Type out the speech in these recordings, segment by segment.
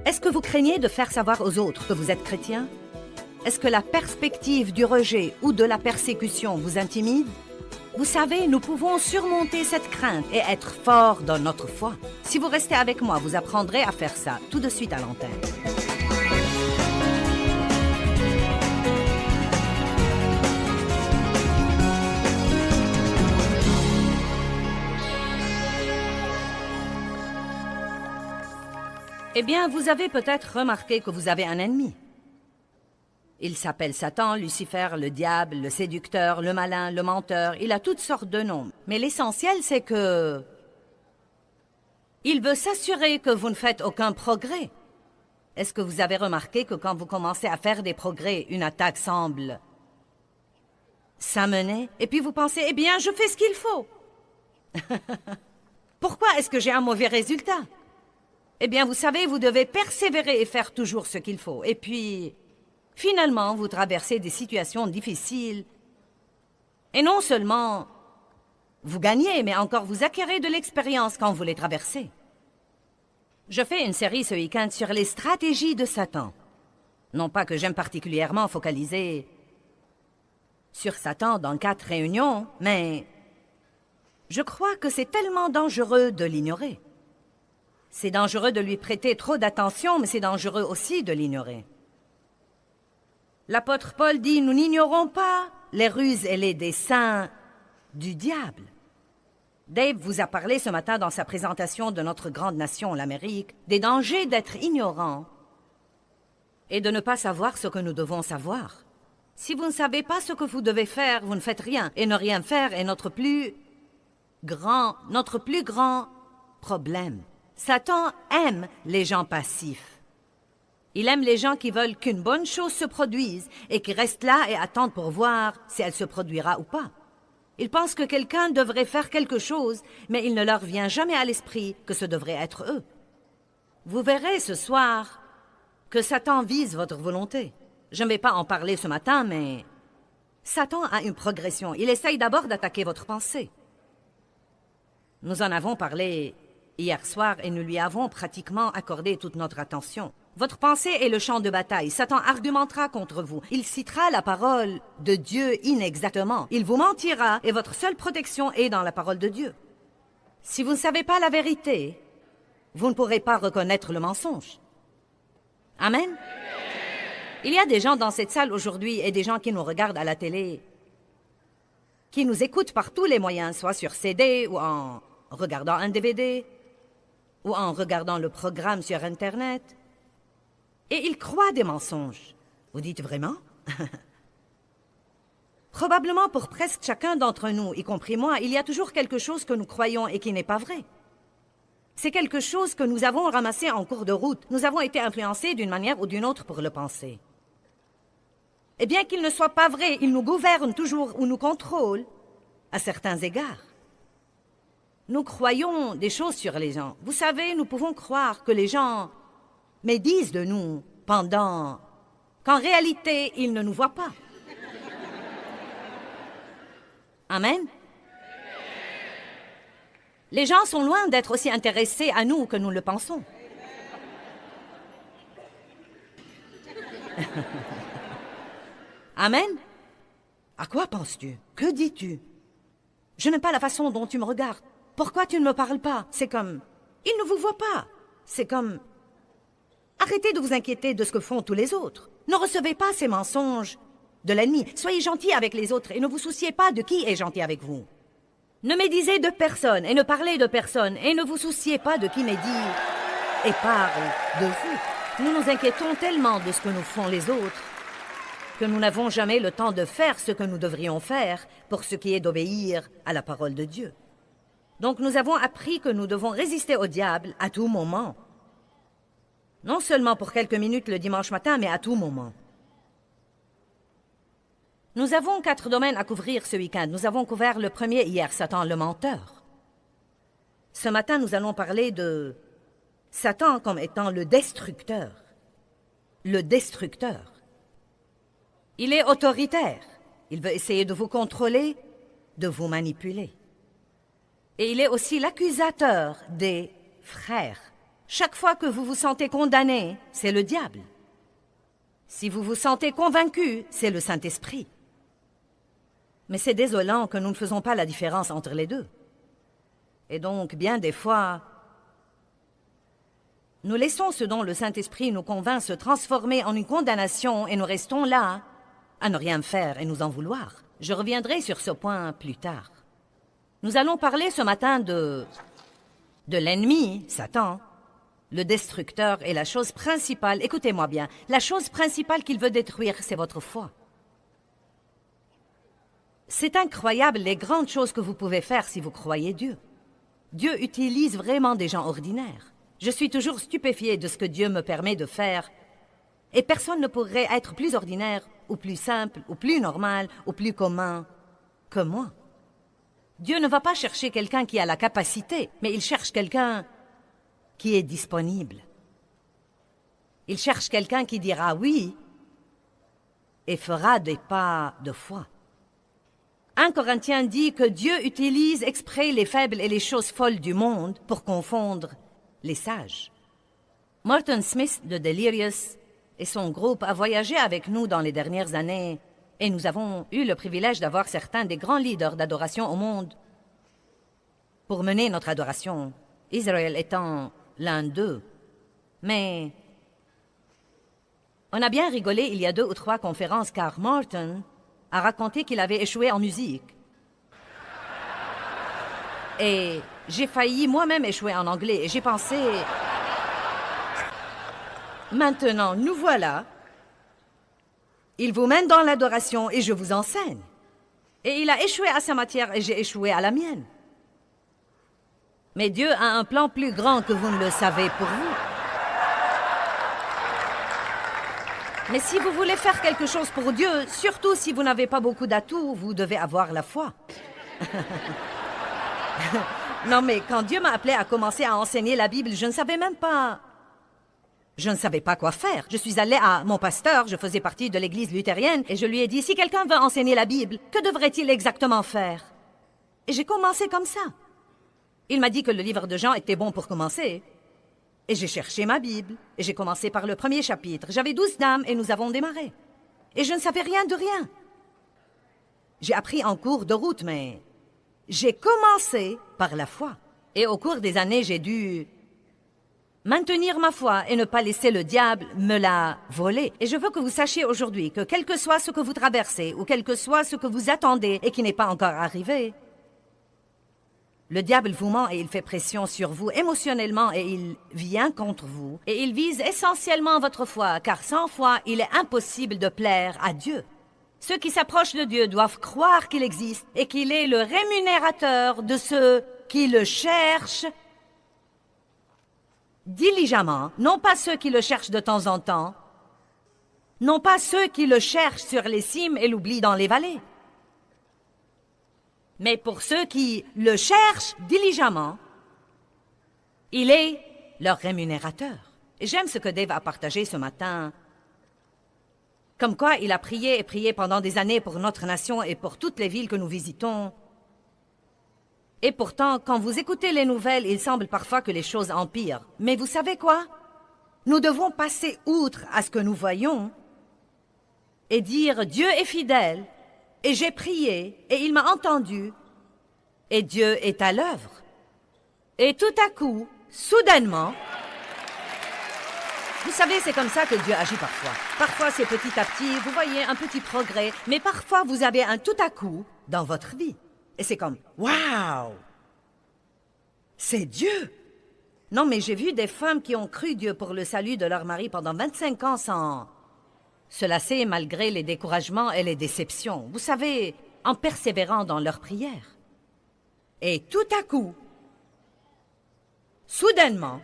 Est-ce que vous craignez de faire savoir aux autres que vous êtes chrétien? Est-ce que la perspective du rejet ou de la persécution vous intimide? Vous savez, nous pouvons surmonter cette crainte et être forts dans notre foi. Si vous restez avec moi, vous apprendrez à faire ça tout de suite à l'antenne. Eh bien, vous avez peut-être remarqué que vous avez un ennemi. Il s'appelle Satan, Lucifer, le diable, le séducteur, le malin, le menteur. Il a toutes sortes de noms. Mais l'essentiel, c'est que... il veut s'assurer que vous ne faites aucun progrès. Est-ce que vous avez remarqué que quand vous commencez à faire des progrès, une attaque semble s'amener, et puis vous pensez, eh bien, je fais ce qu'il faut. Pourquoi est-ce que j'ai un mauvais résultat? Eh bien, vous savez, vous devez persévérer et faire toujours ce qu'il faut. Et puis, finalement, vous traversez des situations difficiles. Et non seulement vous gagnez, mais encore vous acquérez de l'expérience quand vous les traversez. Je fais une série ce week-end sur les stratégies de Satan. Non pas que j'aime particulièrement focaliser sur Satan dans 4 réunions, mais je crois que c'est tellement dangereux de l'ignorer. C'est dangereux de lui prêter trop d'attention, mais c'est dangereux aussi de l'ignorer. L'apôtre Paul dit, nous n'ignorons pas les ruses et les desseins du diable. Dave vous a parlé ce matin dans sa présentation de notre grande nation, l'Amérique, des dangers d'être ignorant et de ne pas savoir ce que nous devons savoir. Si vous ne savez pas ce que vous devez faire, vous ne faites rien. Et ne rien faire est notre plus grand problème. Satan aime les gens passifs. Il aime les gens qui veulent qu'une bonne chose se produise et qui restent là et attendent pour voir si elle se produira ou pas. Ils pensent que quelqu'un devrait faire quelque chose, mais il ne leur vient jamais à l'esprit que ce devrait être eux. Vous verrez ce soir que Satan vise votre volonté. Je ne vais pas en parler ce matin, mais Satan a une progression. Il essaye d'abord d'attaquer votre pensée. Nous en avons parlé hier soir et nous lui avons pratiquement accordé toute notre attention. Votre pensée est le champ de bataille. Satan argumentera contre vous. Il citera la parole de Dieu inexactement. Il vous mentira et votre seule protection est dans la parole de Dieu. Si vous ne savez pas la vérité, vous ne pourrez pas reconnaître le mensonge. Amen. Il y a des gens dans cette salle aujourd'hui et des gens qui nous regardent à la télé, qui nous écoutent par tous les moyens, soit sur CD ou en regardant un DVD, ou en regardant le programme sur Internet. Et ils croient des mensonges. Vous dites vraiment? Probablement pour presque chacun d'entre nous, y compris moi, il y a toujours quelque chose que nous croyons et qui n'est pas vrai. C'est quelque chose que nous avons ramassé en cours de route. Nous avons été influencés d'une manière ou d'une autre pour le penser. Et bien qu'il ne soit pas vrai, il nous gouverne toujours ou nous contrôle à certains égards. Nous croyons des choses sur les gens. Vous savez, nous pouvons croire que les gens médisent de nous qu'en réalité, ils ne nous voient pas. Amen. Les gens sont loin d'être aussi intéressés à nous que nous le pensons. Amen. À quoi penses-tu? Que dis-tu? Je n'aime pas la façon dont tu me regardes. Pourquoi tu ne me parles pas? C'est comme... ils ne vous voient pas. C'est comme... arrêtez de vous inquiéter de ce que font tous les autres. Ne recevez pas ces mensonges de l'ennemi. Soyez gentils avec les autres et ne vous souciez pas de qui est gentil avec vous. Ne médisez de personne et ne parlez de personne et ne vous souciez pas de qui médit et parle de vous. Nous nous inquiétons tellement de ce que nous font les autres que nous n'avons jamais le temps de faire ce que nous devrions faire pour ce qui est d'obéir à la parole de Dieu. Donc nous avons appris que nous devons résister au diable à tout moment. Non seulement pour quelques minutes le dimanche matin, mais à tout moment. Nous avons 4 domaines à couvrir ce week-end. Nous avons couvert le premier hier, Satan le menteur. Ce matin, nous allons parler de Satan comme étant le destructeur. Le destructeur. Il est autoritaire. Il veut essayer de vous contrôler, de vous manipuler. Et il est aussi l'accusateur des frères. Chaque fois que vous vous sentez condamné, c'est le diable. Si vous vous sentez convaincu, c'est le Saint-Esprit. Mais c'est désolant que nous ne faisons pas la différence entre les deux. Et donc, bien des fois, nous laissons ce dont le Saint-Esprit nous convainc se transformer en une condamnation et nous restons là, à ne rien faire et nous en vouloir. Je reviendrai sur ce point plus tard. Nous allons parler ce matin de l'ennemi, Satan, le destructeur, et la chose principale, écoutez-moi bien, la chose principale qu'il veut détruire, c'est votre foi. C'est incroyable les grandes choses que vous pouvez faire si vous croyez Dieu. Dieu utilise vraiment des gens ordinaires. Je suis toujours stupéfiée de ce que Dieu me permet de faire. Et personne ne pourrait être plus ordinaire, ou plus simple, ou plus normal, ou plus commun que moi. Dieu ne va pas chercher quelqu'un qui a la capacité, mais il cherche quelqu'un qui est disponible. Il cherche quelqu'un qui dira oui et fera des pas de foi. 1 Corinthiens dit que Dieu utilise exprès les faibles et les choses folles du monde pour confondre les sages. Martin Smith de Delirious et son groupe a voyagé avec nous dans les dernières années et nous avons eu le privilège d'avoir certains des grands leaders d'adoration au monde pour mener notre adoration, Israël étant l'un d'eux. Mais on a bien rigolé il y a 2 ou 3 conférences car Martin a raconté qu'il avait échoué en musique. Et j'ai failli moi-même échouer en anglais et j'ai pensé... Maintenant, nous voilà. Il vous mène dans l'adoration et je vous enseigne. Et il a échoué à sa matière et j'ai échoué à la mienne. Mais Dieu a un plan plus grand que vous ne le savez pour vous. Mais si vous voulez faire quelque chose pour Dieu, surtout si vous n'avez pas beaucoup d'atouts, vous devez avoir la foi. Non, mais quand Dieu m'a appelé à commencer à enseigner la Bible, je ne savais même pas... Je ne savais pas quoi faire. Je suis allée à mon pasteur, je faisais partie de l'église luthérienne, et je lui ai dit, si quelqu'un veut enseigner la Bible, que devrait-il exactement faire? Et j'ai commencé comme ça. Il m'a dit que le livre de Jean était bon pour commencer. Et j'ai cherché ma Bible, et j'ai commencé par le 1er chapitre. J'avais 12 dames, et nous avons démarré. Et je ne savais rien de rien. J'ai appris en cours de route, mais j'ai commencé par la foi. Et au cours des années, j'ai dû maintenir ma foi et ne pas laisser le diable me la voler. Et je veux que vous sachiez aujourd'hui que quel que soit ce que vous traversez, ou quel que soit ce que vous attendez et qui n'est pas encore arrivé, le diable vous ment et il fait pression sur vous émotionnellement et il vient contre vous. Et il vise essentiellement votre foi, car sans foi, il est impossible de plaire à Dieu. Ceux qui s'approchent de Dieu doivent croire qu'il existe et qu'il est le rémunérateur de ceux qui le cherchent diligemment, non pas ceux qui le cherchent de temps en temps, non pas ceux qui le cherchent sur les cimes et l'oublient dans les vallées, mais pour ceux qui le cherchent diligemment, il est leur rémunérateur. Et j'aime ce que Dave a partagé ce matin, comme quoi il a prié et prié pendant des années pour notre nation et pour toutes les villes que nous visitons. Et pourtant, quand vous écoutez les nouvelles, il semble parfois que les choses empirent. Mais vous savez quoi? Nous devons passer outre à ce que nous voyons et dire « Dieu est fidèle ». Et j'ai prié, et il m'a entendu, et Dieu est à l'œuvre. Et tout à coup, soudainement, vous savez, c'est comme ça que Dieu agit parfois. Parfois, c'est petit à petit, vous voyez un petit progrès, mais parfois, vous avez un tout à coup dans votre vie. Et c'est comme, waouh! C'est Dieu! Non, mais j'ai vu des femmes qui ont cru Dieu pour le salut de leur mari pendant 25 ans sans se lasser malgré les découragements et les déceptions. Vous savez, en persévérant dans leurs prières. Et tout à coup, soudainement,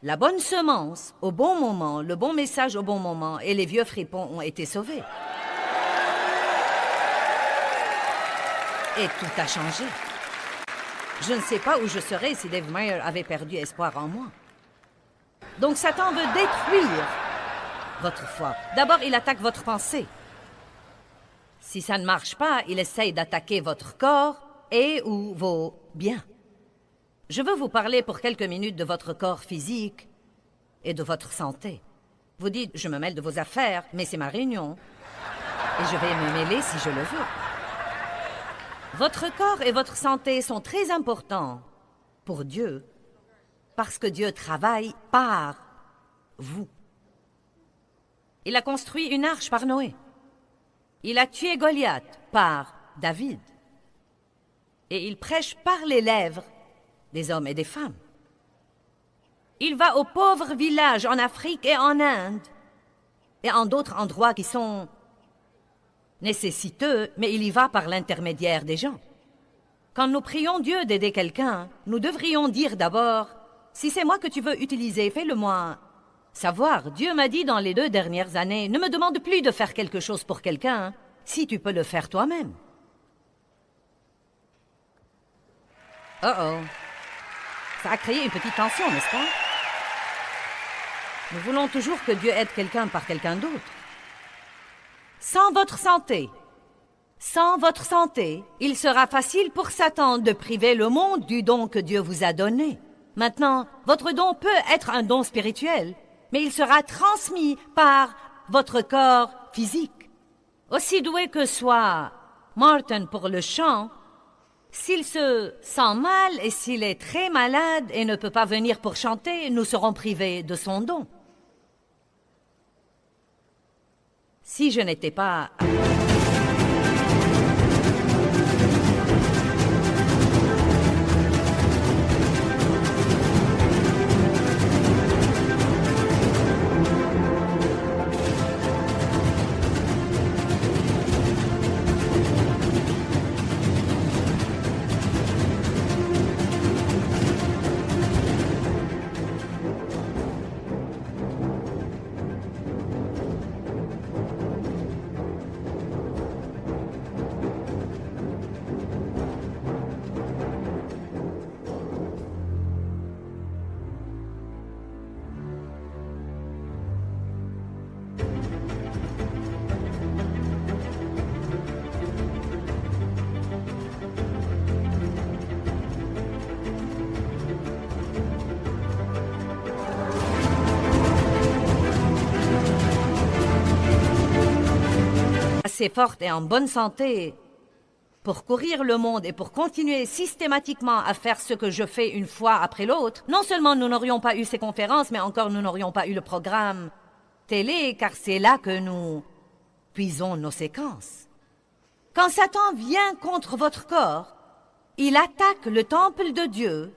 la bonne semence au bon moment, le bon message au bon moment, et les vieux fripons ont été sauvés. Et tout a changé. Je ne sais pas où je serais si Dave Meyer avait perdu espoir en moi. Donc Satan veut détruire votre foi. D'abord, il attaque votre pensée. Si ça ne marche pas, il essaye d'attaquer votre corps et ou vos biens. Je veux vous parler pour quelques minutes de votre corps physique et de votre santé. Vous dites, je me mêle de vos affaires, mais c'est ma réunion. Et je vais me mêler si je le veux. Votre corps et votre santé sont très importants pour Dieu, parce que Dieu travaille par vous. Il a construit une arche par Noé. Il a tué Goliath par David. Et il prêche par les lèvres des hommes et des femmes. Il va aux pauvres villages en Afrique et en Inde et en d'autres endroits qui sont nécessiteux, mais il y va par l'intermédiaire des gens. Quand nous prions Dieu d'aider quelqu'un, nous devrions dire d'abord, si c'est moi que tu veux utiliser, fais-le-moi savoir. Dieu m'a dit dans les 2 dernières années, ne me demande plus de faire quelque chose pour quelqu'un, si tu peux le faire toi-même. Oh. Ça a créé une petite tension, n'est-ce pas? Nous voulons toujours que Dieu aide quelqu'un par quelqu'un d'autre. Sans votre santé, il sera facile pour Satan de priver le monde du don que Dieu vous a donné. Maintenant, votre don peut être un don spirituel, mais il sera transmis par votre corps physique. Aussi doué que soit Martin pour le chant, s'il se sent mal et s'il est très malade et ne peut pas venir pour chanter, nous serons privés de son don. Si je n'étais pas... assez forte et en bonne santé pour courir le monde et pour continuer systématiquement à faire ce que je fais une fois après l'autre, non seulement nous n'aurions pas eu ces conférences, mais encore nous n'aurions pas eu le programme télé, car c'est là que nous puisons nos séquences. Quand Satan vient contre votre corps, il attaque le temple de Dieu,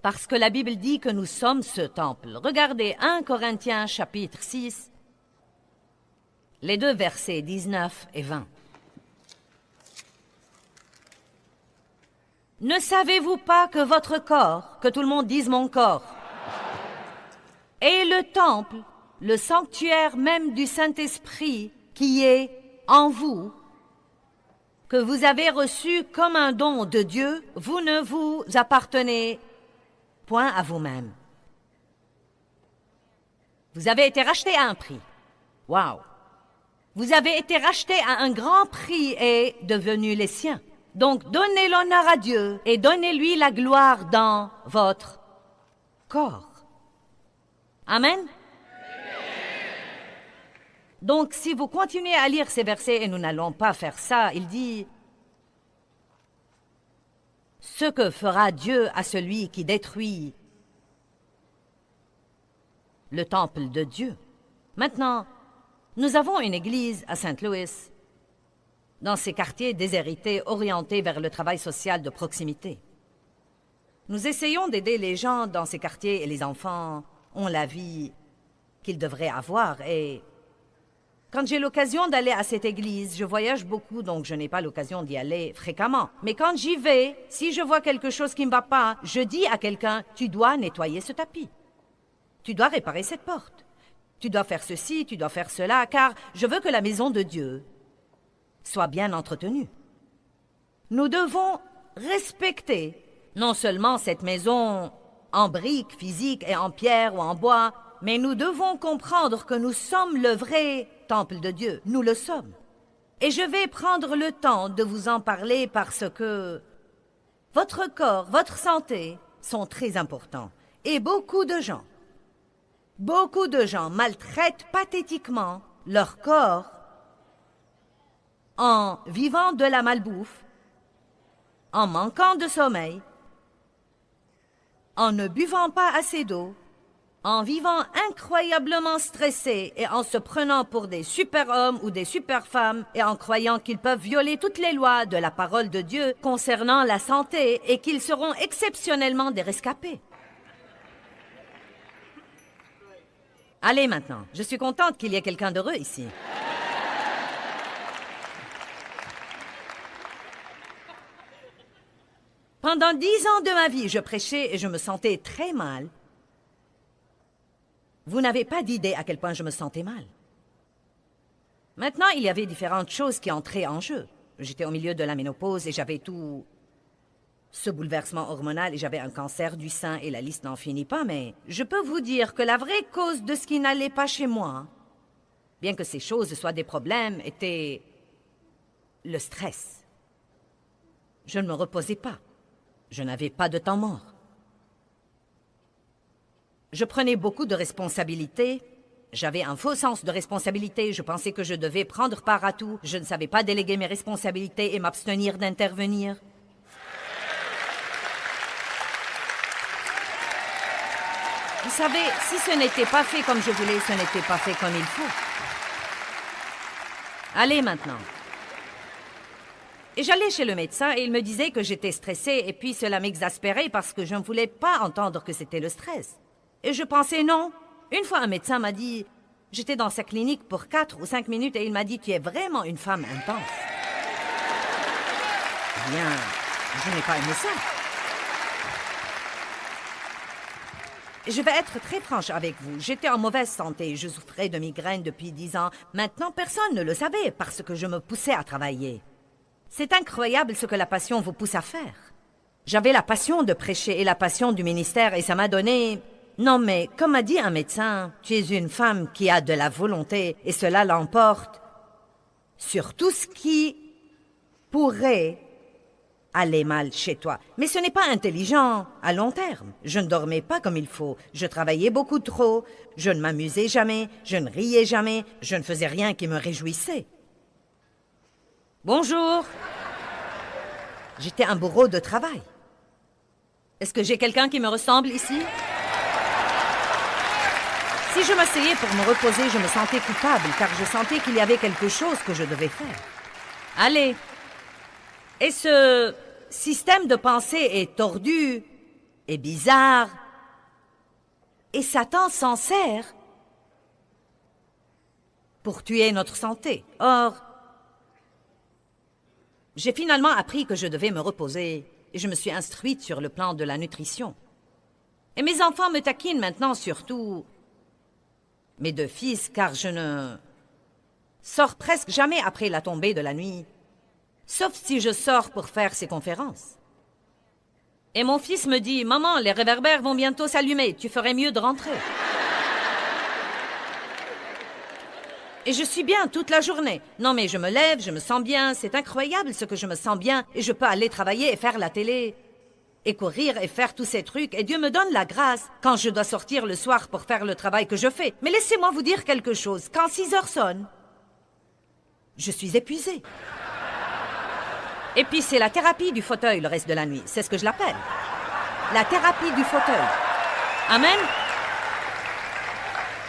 parce que la Bible dit que nous sommes ce temple. Regardez 1 Corinthiens chapitre 6, les 2 versets 19 et 20. Ne savez-vous pas que votre corps, que tout le monde dise mon corps, est le temple, le sanctuaire même du Saint-Esprit qui est en vous, que vous avez reçu comme un don de Dieu, vous ne vous appartenez point à vous-même. Vous avez été racheté à un prix. Wow! Vous avez été racheté à un grand prix et devenu les siens. Donc, donnez l'honneur à Dieu et donnez-lui la gloire dans votre corps. Amen? Donc, si vous continuez à lire ces versets, et nous n'allons pas faire ça, il dit « Ce que fera Dieu à celui qui détruit le temple de Dieu. » Maintenant, nous avons une église à Saint-Louis, dans ces quartiers déshérités orientés vers le travail social de proximité. Nous essayons d'aider les gens dans ces quartiers et les enfants ont la vie qu'ils devraient avoir. Et quand j'ai l'occasion d'aller à cette église, je voyage beaucoup, donc je n'ai pas l'occasion d'y aller fréquemment. Mais quand j'y vais, si je vois quelque chose qui ne va pas, je dis à quelqu'un, tu dois nettoyer ce tapis. Tu dois réparer cette porte. Tu dois faire ceci, tu dois faire cela, car je veux que la maison de Dieu soit bien entretenue. Nous devons respecter non seulement cette maison en briques physiques et en pierre ou en bois, mais nous devons comprendre que nous sommes le vrai temple de Dieu. Nous le sommes. Et je vais prendre le temps de vous en parler parce que Votre corps, votre santé sont très importants. Et beaucoup de gens maltraitent pathétiquement leur corps en vivant de la malbouffe, en manquant de sommeil, en ne buvant pas assez d'eau, en vivant incroyablement stressés et en se prenant pour des super-hommes ou des super-femmes et en croyant qu'ils peuvent violer toutes les lois de la parole de Dieu concernant la santé et qu'ils seront exceptionnellement des rescapés. Allez maintenant, je suis contente qu'il y ait quelqu'un d'heureux ici. Pendant 10 ans de ma vie, je prêchais et je me sentais très mal. Vous n'avez pas d'idée à quel point je me sentais mal. Maintenant, il y avait différentes choses qui entraient en jeu. J'étais au milieu de la ménopause et j'avais tout ce bouleversement hormonal et j'avais un cancer du sein et la liste n'en finit pas, mais je peux vous dire que la vraie cause de ce qui n'allait pas chez moi, bien que ces choses soient des problèmes, était le stress. Je ne me reposais pas. Je n'avais pas de temps mort. Je prenais beaucoup de responsabilités. J'avais un faux sens de responsabilité. Je pensais que je devais prendre part à tout. Je ne savais pas déléguer mes responsabilités et m'abstenir d'intervenir. Vous savez, si ce n'était pas fait comme je voulais, ce n'était pas fait comme il faut. Allez maintenant. Et j'allais chez le médecin et il me disait que j'étais stressée et puis cela m'exaspérait parce que je ne voulais pas entendre que c'était le stress. Et je pensais non. Une fois un médecin m'a dit, j'étais dans sa clinique pour 4 ou 5 minutes et il m'a dit, tu es vraiment une femme intense. Bien, je n'ai pas aimé ça. Je vais être très franche avec vous. J'étais en mauvaise santé. Je souffrais de migraines depuis 10 ans. Maintenant, personne ne le savait parce que je me poussais à travailler. C'est incroyable ce que la passion vous pousse à faire. J'avais la passion de prêcher et la passion du ministère et ça m'a donné... Non mais, comme a dit un médecin, tu es une femme qui a de la volonté et cela l'emporte sur tout ce qui pourrait aller mal chez toi. Mais ce n'est pas intelligent à long terme. Je ne dormais pas comme il faut. Je travaillais beaucoup trop. Je ne m'amusais jamais. Je ne riais jamais. Je ne faisais rien qui me réjouissait. Bonjour. J'étais un bourreau de travail. Est-ce que j'ai quelqu'un qui me ressemble ici? Si je m'asseyais pour me reposer, je me sentais coupable, car je sentais qu'il y avait quelque chose que je devais faire. Allez. Et ce système de pensée est tordu et bizarre. Et Satan s'en sert pour tuer notre santé. Or, j'ai finalement appris que je devais me reposer et je me suis instruite sur le plan de la nutrition. Et mes enfants me taquinent maintenant surtout mes 2 fils, car je ne sors presque jamais après la tombée de la nuit, sauf si je sors pour faire ces conférences. Et mon fils me dit, « Maman, les réverbères vont bientôt s'allumer, tu ferais mieux de rentrer. » Et je suis bien toute la journée. Non mais je me lève, je me sens bien, c'est incroyable ce que je me sens bien, et je peux aller travailler et faire la télé, et courir et faire tous ces trucs, et Dieu me donne la grâce quand je dois sortir le soir pour faire le travail que je fais. Mais laissez-moi vous dire quelque chose, quand 6 heures sonnent, je suis épuisée. Et puis c'est la thérapie du fauteuil le reste de la nuit, c'est ce que je l'appelle. La thérapie du fauteuil. Amen.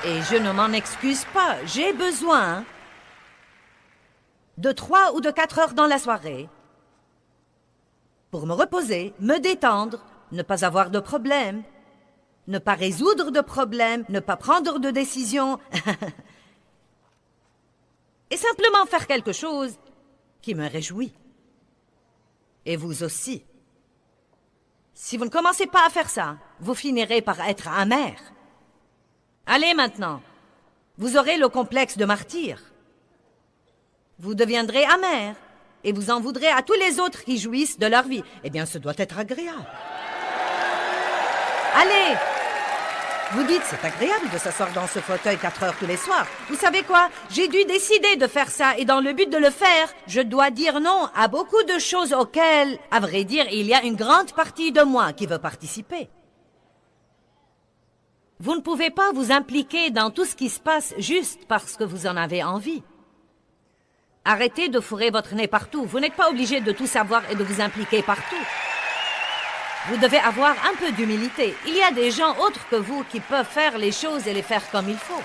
Et je ne m'en excuse pas, j'ai besoin de 3 ou de 4 heures dans la soirée pour me reposer, me détendre, ne pas avoir de problème, ne pas résoudre de problèmes, ne pas prendre de décisions, et simplement faire quelque chose qui me réjouit. Et vous aussi. Si vous ne commencez pas à faire ça, vous finirez par être amer. Allez maintenant, vous aurez le complexe de martyr. Vous deviendrez amer. Et vous en voudrez à tous les autres qui jouissent de leur vie. Eh bien, ce doit être agréable. Allez, Vous dites, c'est agréable de s'asseoir dans ce fauteuil 4 heures tous les soirs. Vous savez quoi? J'ai dû décider de faire ça et dans le but de le faire, je dois dire non à beaucoup de choses auxquelles, à vrai dire, il y a une grande partie de moi qui veut participer. Vous ne pouvez pas vous impliquer dans tout ce qui se passe juste parce que vous en avez envie. Arrêtez de fourrer votre nez partout. Vous n'êtes pas obligé de tout savoir et de vous impliquer partout. Vous devez avoir un peu d'humilité. Il y a des gens autres que vous qui peuvent faire les choses et les faire comme il faut.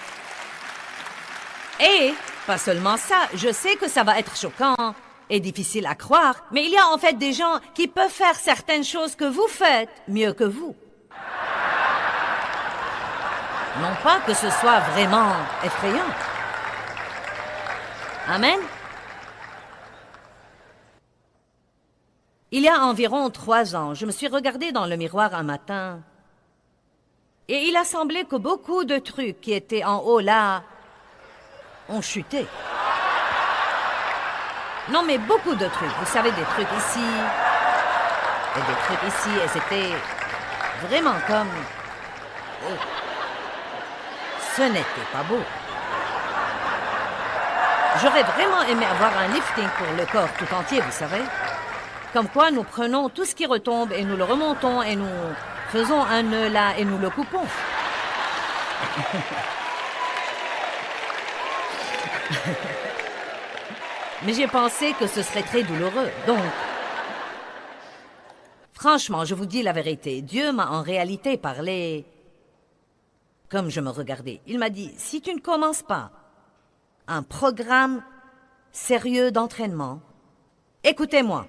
Et, pas seulement ça, je sais que ça va être choquant et difficile à croire, mais il y a en fait des gens qui peuvent faire certaines choses que vous faites mieux que vous. Non pas que ce soit vraiment effrayant. Amen. Il y a environ 3 ans, je me suis regardée dans le miroir un matin et il a semblé que beaucoup de trucs qui étaient en haut là ont chuté. Non, mais beaucoup de trucs. Vous savez, des trucs ici et des trucs ici et c'était vraiment comme... Oh. Ce n'était pas beau. J'aurais vraiment aimé avoir un lifting pour le corps tout entier, vous savez. Comme quoi, nous prenons tout ce qui retombe et nous le remontons et nous faisons un nœud là et nous le coupons. Mais j'ai pensé que ce serait très douloureux, donc... Franchement, je vous dis la vérité, Dieu m'a en réalité parlé... Comme je me regardais, il m'a dit, si tu ne commences pas un programme sérieux d'entraînement, écoutez-moi,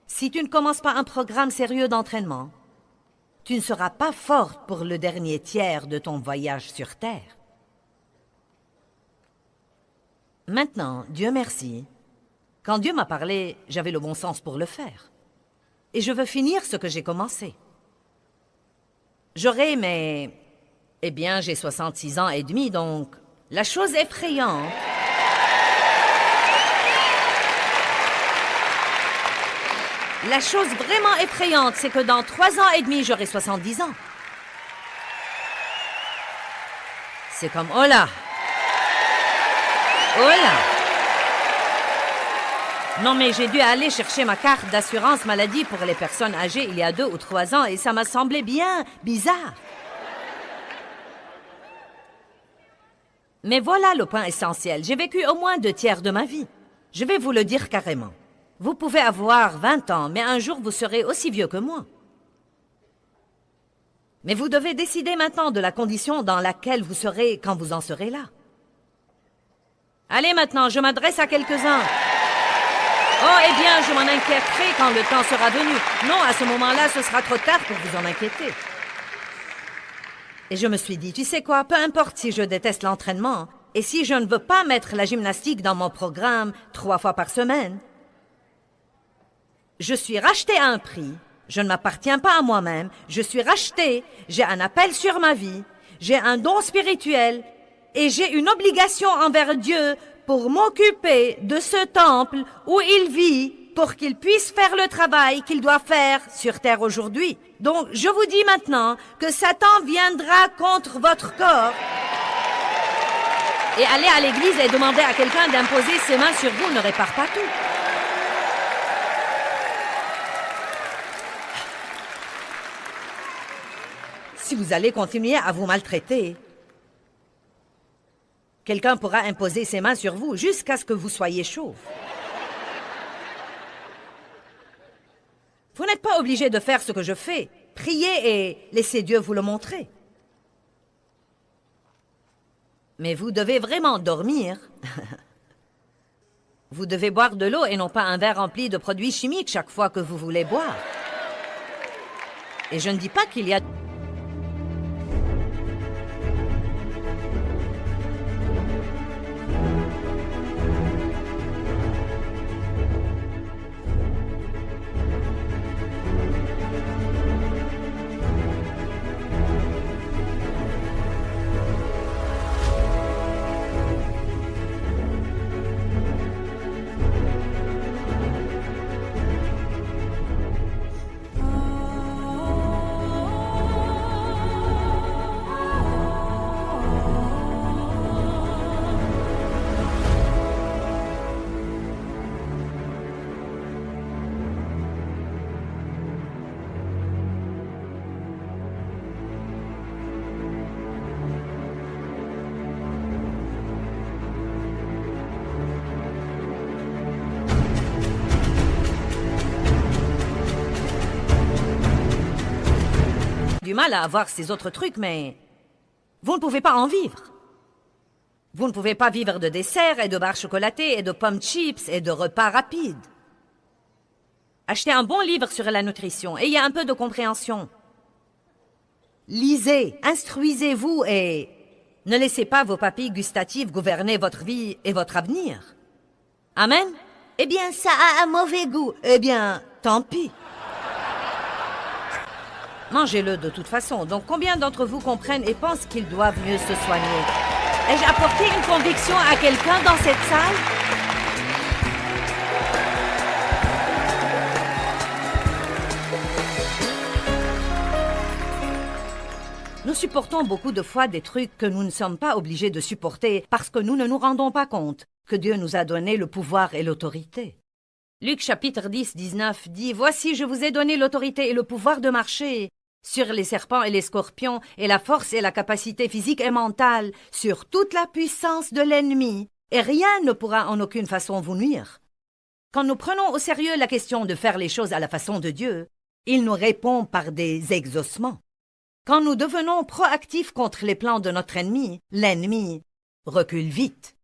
si tu ne commences pas un programme sérieux d'entraînement, tu ne seras pas forte pour le dernier tiers de ton voyage sur Terre. Maintenant, Dieu merci, quand Dieu m'a parlé, j'avais le bon sens pour le faire. Et je veux finir ce que j'ai commencé. J'aurai mes... Eh bien, j'ai 66 ans et demi, donc la chose effrayante... La chose vraiment effrayante, c'est que dans 3 ans et demi, j'aurai 70 ans. C'est comme, oh là! Oh là! Non, mais j'ai dû aller chercher ma carte d'assurance maladie pour les personnes âgées il y a 2 ou 3 ans et ça m'a semblé bien bizarre. Mais voilà le point essentiel. J'ai vécu au moins 2 tiers de ma vie. Je vais vous le dire carrément. Vous pouvez avoir 20 ans, mais un jour vous serez aussi vieux que moi. Mais vous devez décider maintenant de la condition dans laquelle vous serez quand vous en serez là. Allez maintenant, je m'adresse à quelques-uns. Oh, eh bien, je m'en inquiéterai quand le temps sera venu. Non, à ce moment-là, ce sera trop tard pour vous en inquiéter. Et je me suis dit, tu sais quoi, peu importe si je déteste l'entraînement, et si je ne veux pas mettre la gymnastique dans mon programme 3 fois par semaine, je suis racheté à un prix, je ne m'appartiens pas à moi-même, je suis racheté, j'ai un appel sur ma vie, j'ai un don spirituel, et j'ai une obligation envers Dieu pour m'occuper de ce temple où il vit, pour qu'il puisse faire le travail qu'il doit faire sur terre aujourd'hui. Donc, je vous dis maintenant que Satan viendra contre votre corps. Et aller à l'église et demander à quelqu'un d'imposer ses mains sur vous ne répare pas tout. Si vous allez continuer à vous maltraiter, quelqu'un pourra imposer ses mains sur vous jusqu'à ce que vous soyez chauve. Vous n'êtes pas obligé de faire ce que je fais. Priez et laissez Dieu vous le montrer. Mais vous devez vraiment dormir. Vous devez boire de l'eau et non pas un verre rempli de produits chimiques chaque fois que vous voulez boire. Et je ne dis pas qu'il y a... du mal à avoir ces autres trucs, mais vous ne pouvez pas en vivre. Vous ne pouvez pas vivre de desserts et de barres chocolatées et de pommes chips et de repas rapides. Achetez un bon livre sur la nutrition, ayez un peu de compréhension. Lisez, instruisez-vous et ne laissez pas vos papilles gustatives gouverner votre vie et votre avenir. Amen? Eh bien, ça a un mauvais goût. Eh bien, tant pis. Mangez-le de toute façon. Donc, combien d'entre vous comprennent et pensent qu'ils doivent mieux se soigner? Ai-je apporté une conviction à quelqu'un dans cette salle? Nous supportons beaucoup de fois des trucs que nous ne sommes pas obligés de supporter parce que nous ne nous rendons pas compte que Dieu nous a donné le pouvoir et l'autorité. Luc chapitre 10, 19 dit « Voici, je vous ai donné l'autorité et le pouvoir de marcher sur les serpents et les scorpions et la force et la capacité physique et mentale, sur toute la puissance de l'ennemi, et rien ne pourra en aucune façon vous nuire. » Quand nous prenons au sérieux la question de faire les choses à la façon de Dieu, il nous répond par des exaucements. Quand nous devenons proactifs contre les plans de notre ennemi, l'ennemi recule vite.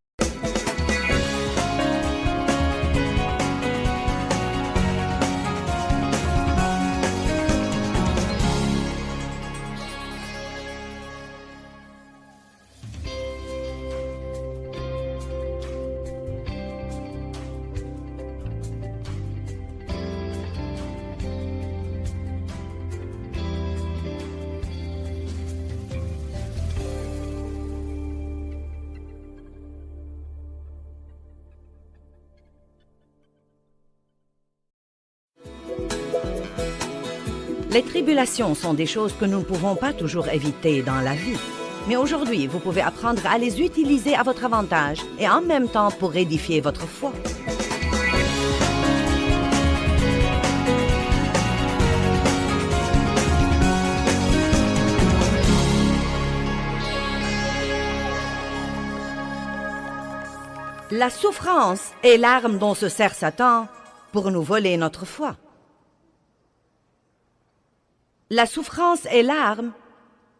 Les tribulations sont des choses que nous ne pouvons pas toujours éviter dans la vie. Mais aujourd'hui, vous pouvez apprendre à les utiliser à votre avantage et en même temps pour édifier votre foi. La souffrance est l'arme dont se sert Satan pour nous voler notre foi. La souffrance est l'arme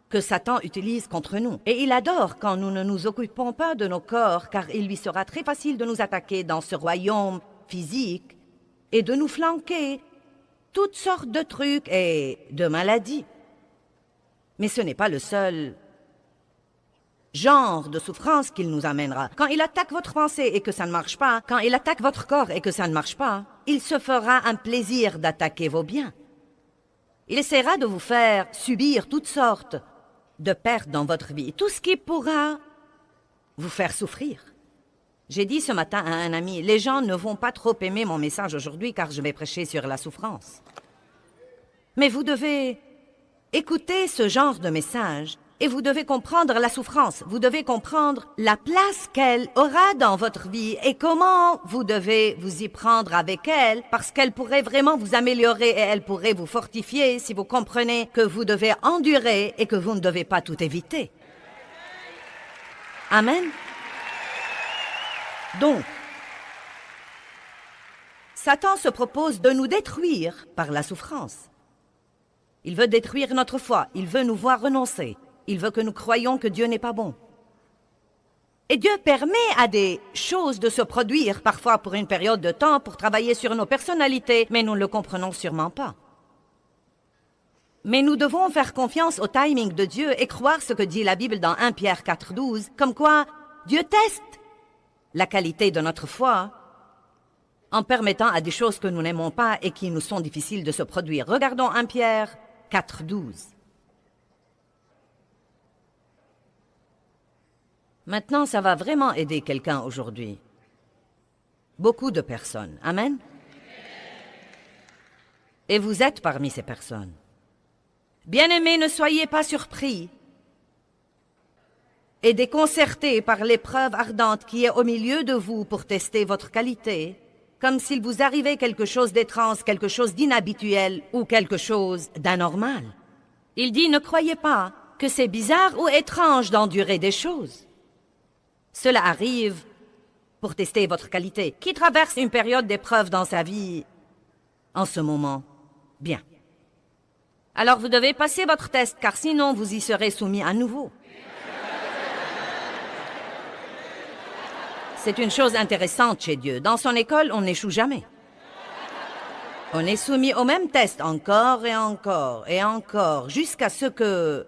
que Satan utilise contre nous. Et il adore quand nous ne nous occupons pas de nos corps, car il lui sera très facile de nous attaquer dans ce royaume physique et de nous flanquer toutes sortes de trucs et de maladies. Mais ce n'est pas le seul genre de souffrance qu'il nous amènera. Quand il attaque votre pensée et que ça ne marche pas, quand il attaque votre corps et que ça ne marche pas, il se fera un plaisir d'attaquer vos biens. Il essaiera de vous faire subir toutes sortes de pertes dans votre vie, tout ce qui pourra vous faire souffrir. J'ai dit ce matin à un ami, les gens ne vont pas trop aimer mon message aujourd'hui car je vais prêcher sur la souffrance. Mais vous devez écouter ce genre de message et vous devez comprendre la souffrance, vous devez comprendre la place qu'elle aura dans votre vie et comment vous devez vous y prendre avec elle parce qu'elle pourrait vraiment vous améliorer et elle pourrait vous fortifier si vous comprenez que vous devez endurer et que vous ne devez pas tout éviter. Amen. Donc, Satan se propose de nous détruire par la souffrance. Il veut détruire notre foi, il veut nous voir renoncer. Il veut que nous croyions que Dieu n'est pas bon. Et Dieu permet à des choses de se produire, parfois pour une période de temps, pour travailler sur nos personnalités, mais nous ne le comprenons sûrement pas. Mais nous devons faire confiance au timing de Dieu et croire ce que dit la Bible dans 1 Pierre 4,12, comme quoi Dieu teste la qualité de notre foi en permettant à des choses que nous n'aimons pas et qui nous sont difficiles de se produire. Regardons 1 Pierre 4,12. Maintenant, ça va vraiment aider quelqu'un aujourd'hui. Beaucoup de personnes. Amen? Et vous êtes parmi ces personnes. Bien-aimés, ne soyez pas surpris et déconcertés par l'épreuve ardente qui est au milieu de vous pour tester votre qualité, comme s'il vous arrivait quelque chose d'étrange, quelque chose d'inhabituel ou quelque chose d'anormal. Il dit, ne croyez pas que c'est bizarre ou étrange d'endurer des choses. Cela arrive pour tester votre qualité. Qui traverse une période d'épreuve dans sa vie en ce moment? Bien. Alors vous devez passer votre test, car sinon vous y serez soumis à nouveau. C'est une chose intéressante chez Dieu. Dans son école, on n'échoue jamais. On est soumis au même test encore et encore et encore, jusqu'à ce que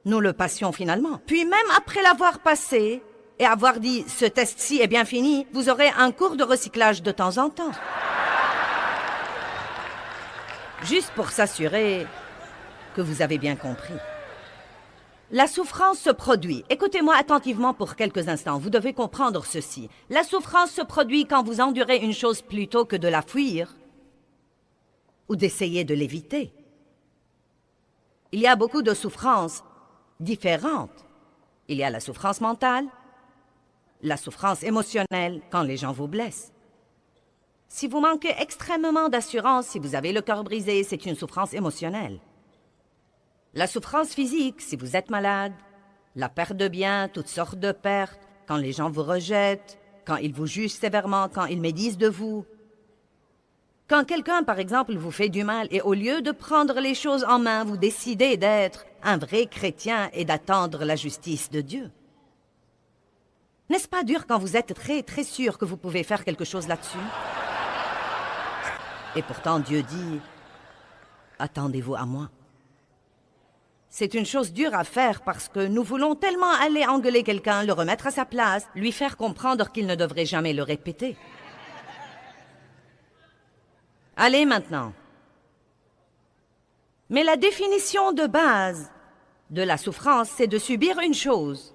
nous le passions finalement. Puis même après l'avoir passé et avoir dit « ce test-ci est bien fini », vous aurez un cours de recyclage de temps en temps. Juste pour s'assurer que vous avez bien compris. La souffrance se produit. Écoutez-moi attentivement pour quelques instants. Vous devez comprendre ceci. La souffrance se produit quand vous endurez une chose plutôt que de la fuir ou d'essayer de l'éviter. Il y a beaucoup de souffrances différentes. Il y a la souffrance mentale, la souffrance émotionnelle quand les gens vous blessent. Si vous manquez extrêmement d'assurance, si vous avez le cœur brisé, c'est une souffrance émotionnelle. La souffrance physique, si vous êtes malade, la perte de biens, toutes sortes de pertes, quand les gens vous rejettent, quand ils vous jugent sévèrement, quand ils médisent de vous. Quand quelqu'un, par exemple, vous fait du mal et au lieu de prendre les choses en main, vous décidez d'être un vrai chrétien et d'attendre la justice de Dieu. N'est-ce pas dur quand vous êtes très, très sûr que vous pouvez faire quelque chose là-dessus? Et pourtant, Dieu dit, « Attendez-vous à moi. » C'est une chose dure à faire parce que nous voulons tellement aller engueuler quelqu'un, le remettre à sa place, lui faire comprendre qu'il ne devrait jamais le répéter. Allez maintenant. Mais la définition de base de la souffrance, c'est de subir une chose,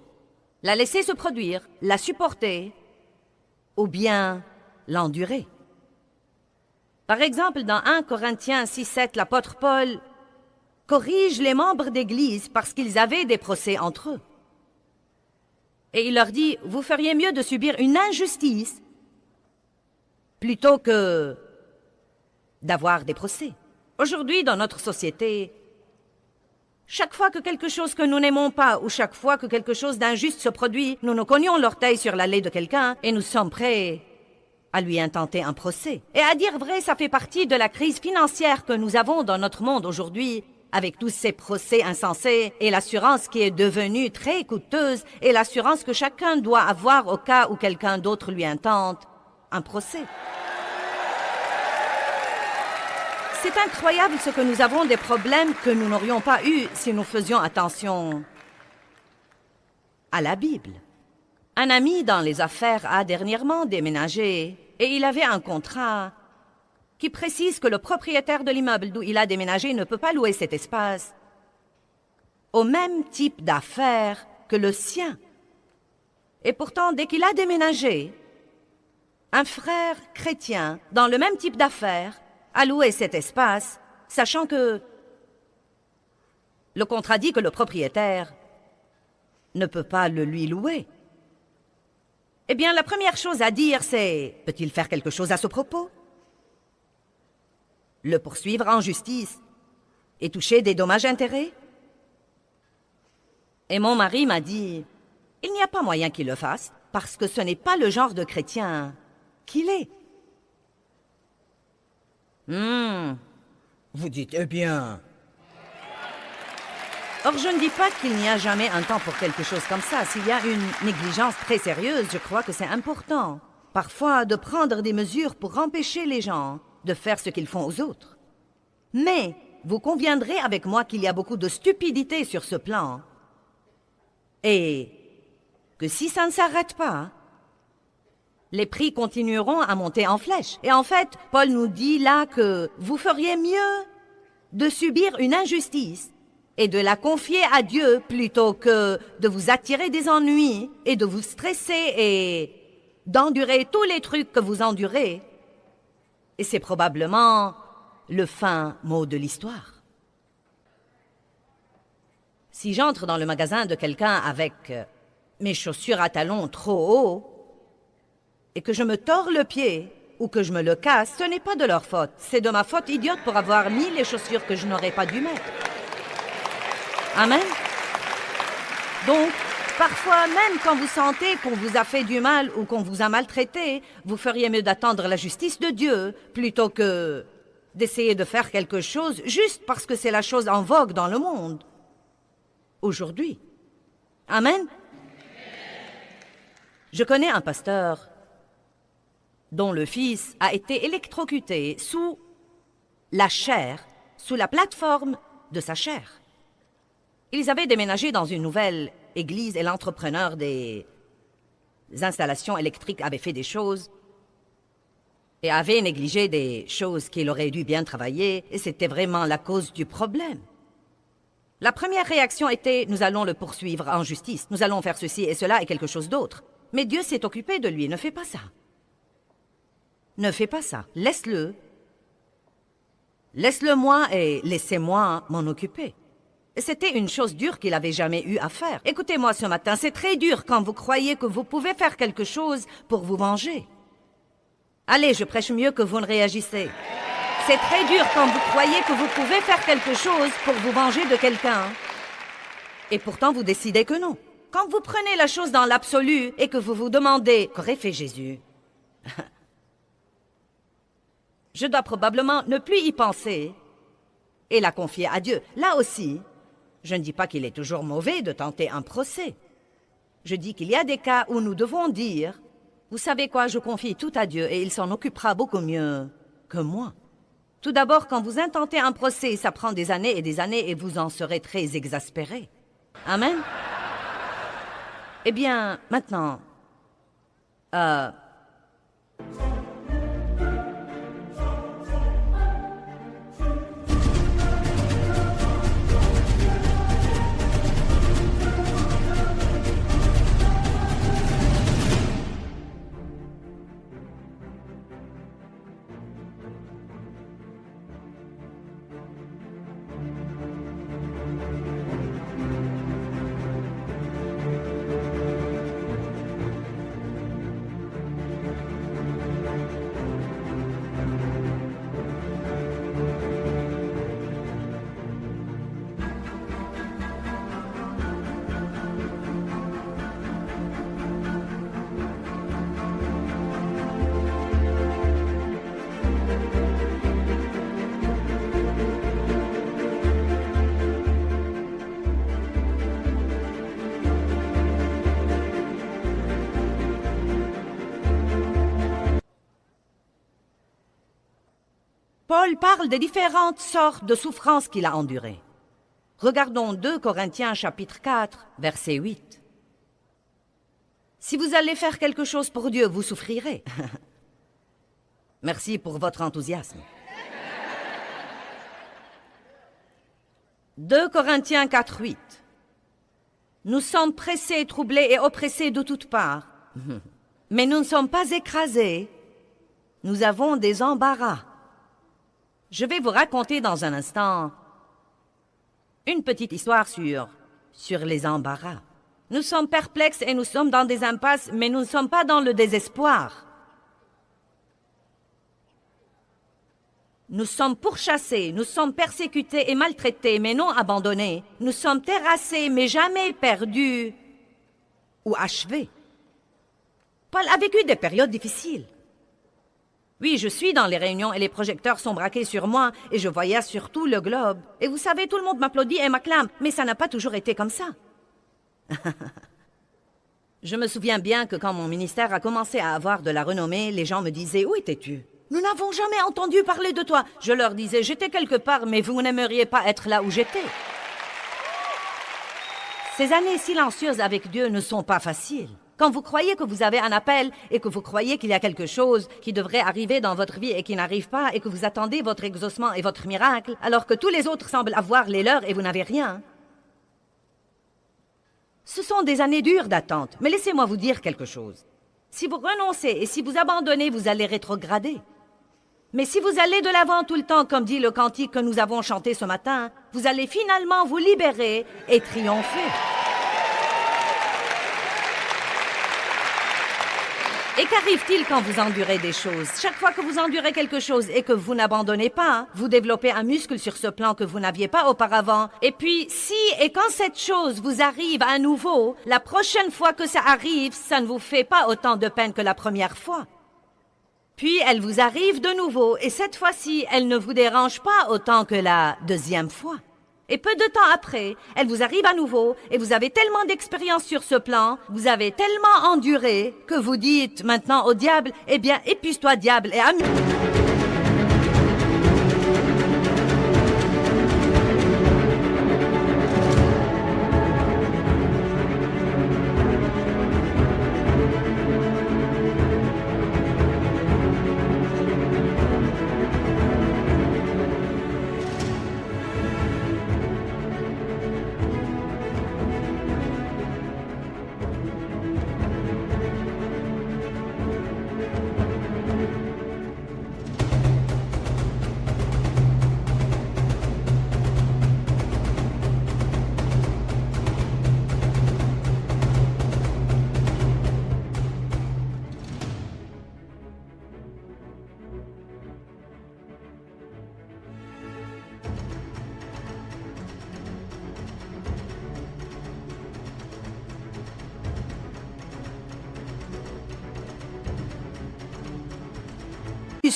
la laisser se produire, la supporter, ou bien l'endurer. Par exemple, dans 1 Corinthiens 6:7, l'apôtre Paul corrige les membres d'Église parce qu'ils avaient des procès entre eux. Et il leur dit, vous feriez mieux de subir une injustice plutôt que d'avoir des procès. Aujourd'hui, dans notre société, chaque fois que quelque chose que nous n'aimons pas ou chaque fois que quelque chose d'injuste se produit, nous nous cognons l'orteil sur l'allée de quelqu'un et nous sommes prêts à lui intenter un procès. Et à dire vrai, ça fait partie de la crise financière que nous avons dans notre monde aujourd'hui, avec tous ces procès insensés et l'assurance qui est devenue très coûteuse et l'assurance que chacun doit avoir au cas où quelqu'un d'autre lui intente un procès. C'est incroyable ce que nous avons des problèmes que nous n'aurions pas eus si nous faisions attention à la Bible. Un ami dans les affaires a dernièrement déménagé et il avait un contrat qui précise que le propriétaire de l'immeuble d'où il a déménagé ne peut pas louer cet espace au même type d'affaires que le sien. Et pourtant, dès qu'il a déménagé, un frère chrétien dans le même type d'affaires a loué cet espace, sachant que le contrat dit que le propriétaire ne peut pas le lui louer. Eh bien, la première chose à dire, c'est « Peut-il faire quelque chose à ce propos ?» Le poursuivre en justice et toucher des dommages-intérêts? Et mon mari m'a dit « Il n'y a pas moyen qu'il le fasse, parce que ce n'est pas le genre de chrétien qu'il est. » Vous dites, eh bien... Or, je ne dis pas qu'il n'y a jamais un temps pour quelque chose comme ça. S'il y a une négligence très sérieuse, je crois que c'est important, parfois, de prendre des mesures pour empêcher les gens de faire ce qu'ils font aux autres. Mais vous conviendrez avec moi qu'il y a beaucoup de stupidité sur ce plan. Et que si ça ne s'arrête pas, les prix continueront à monter en flèche. Et en fait, Paul nous dit là que vous feriez mieux de subir une injustice et de la confier à Dieu plutôt que de vous attirer des ennuis et de vous stresser et d'endurer tous les trucs que vous endurez. Et c'est probablement le fin mot de l'histoire. Si j'entre dans le magasin de quelqu'un avec mes chaussures à talons trop hauts et que je me tords le pied ou que je me le casse, ce n'est pas de leur faute. C'est de ma faute idiote pour avoir mis les chaussures que je n'aurais pas dû mettre. Amen. Donc, parfois, même quand vous sentez qu'on vous a fait du mal ou qu'on vous a maltraité, vous feriez mieux d'attendre la justice de Dieu plutôt que d'essayer de faire quelque chose juste parce que c'est la chose en vogue dans le monde aujourd'hui. Amen. Je connais un pasteur dont le fils a été électrocuté sous la chair, sous la plateforme de sa chair. Ils avaient déménagé dans une nouvelle église et l'entrepreneur des installations électriques avait fait des choses et avait négligé des choses qu'il aurait dû bien travailler, et c'était vraiment la cause du problème. La première réaction était « Nous allons le poursuivre en justice, nous allons faire ceci et cela et quelque chose d'autre. » Mais Dieu s'est occupé de lui, ne fais pas ça. Ne fais pas ça, laisse-le. Laisse-le moi et laissez-moi m'en occuper. C'était une chose dure qu'il n'avait jamais eu à faire. Écoutez-moi ce matin, c'est très dur quand vous croyez que vous pouvez faire quelque chose pour vous venger. Allez, je prêche mieux que vous ne réagissez. C'est très dur quand vous croyez que vous pouvez faire quelque chose pour vous venger de quelqu'un. Et pourtant, vous décidez que non. Quand vous prenez la chose dans l'absolu et que vous vous demandez « Qu'aurait fait Jésus ?» Je dois probablement ne plus y penser et la confier à Dieu. Là aussi, je ne dis pas qu'il est toujours mauvais de tenter un procès. Je dis qu'il y a des cas où nous devons dire « Vous savez quoi, je confie tout à Dieu et il s'en occupera beaucoup mieux que moi. » Tout d'abord, quand vous intentez un procès, ça prend des années et vous en serez très exaspéré. Amen. Eh bien, maintenant, Paul parle des différentes sortes de souffrances qu'il a endurées. Regardons 2 Corinthiens chapitre 4, verset 8. Si vous allez faire quelque chose pour Dieu, vous souffrirez. Merci pour votre enthousiasme. 2 Corinthiens 4, 8. Nous sommes pressés, troublés et oppressés de toutes parts. Mais nous ne sommes pas écrasés. Nous avons des embarras. Je vais vous raconter dans un instant une petite histoire sur les embarras. Nous sommes perplexes et nous sommes dans des impasses, mais nous ne sommes pas dans le désespoir. Nous sommes pourchassés, nous sommes persécutés et maltraités, mais non abandonnés. Nous sommes terrassés, mais jamais perdus ou achevés. Paul a vécu des périodes difficiles. Oui, je suis dans les réunions et les projecteurs sont braqués sur moi et je voyage sur tout le globe. Et vous savez, tout le monde m'applaudit et m'acclame, mais ça n'a pas toujours été comme ça. Je me souviens bien que quand mon ministère a commencé à avoir de la renommée, les gens me disaient « Où étais-tu? Nous n'avons jamais entendu parler de toi. » Je leur disais « J'étais quelque part, mais vous n'aimeriez pas être là où j'étais. » Ces années silencieuses avec Dieu ne sont pas faciles. Quand vous croyez que vous avez un appel et que vous croyez qu'il y a quelque chose qui devrait arriver dans votre vie et qui n'arrive pas et que vous attendez votre exaucement et votre miracle, alors que tous les autres semblent avoir les leurs et vous n'avez rien. Ce sont des années dures d'attente, mais laissez-moi vous dire quelque chose. Si vous renoncez et si vous abandonnez, vous allez rétrograder. Mais si vous allez de l'avant tout le temps, comme dit le cantique que nous avons chanté ce matin, vous allez finalement vous libérer et triompher. Et qu'arrive-t-il quand vous endurez des choses? Chaque fois que vous endurez quelque chose et que vous n'abandonnez pas, vous développez un muscle sur ce plan que vous n'aviez pas auparavant. Et puis, si et quand cette chose vous arrive à nouveau, la prochaine fois que ça arrive, ça ne vous fait pas autant de peine que la première fois. Puis elle vous arrive de nouveau, et cette fois-ci, elle ne vous dérange pas autant que la deuxième fois. Et peu de temps après, elle vous arrive à nouveau, et vous avez tellement d'expérience sur ce plan, vous avez tellement enduré, que vous dites maintenant au diable, eh bien, épuise-toi diable, et amuse.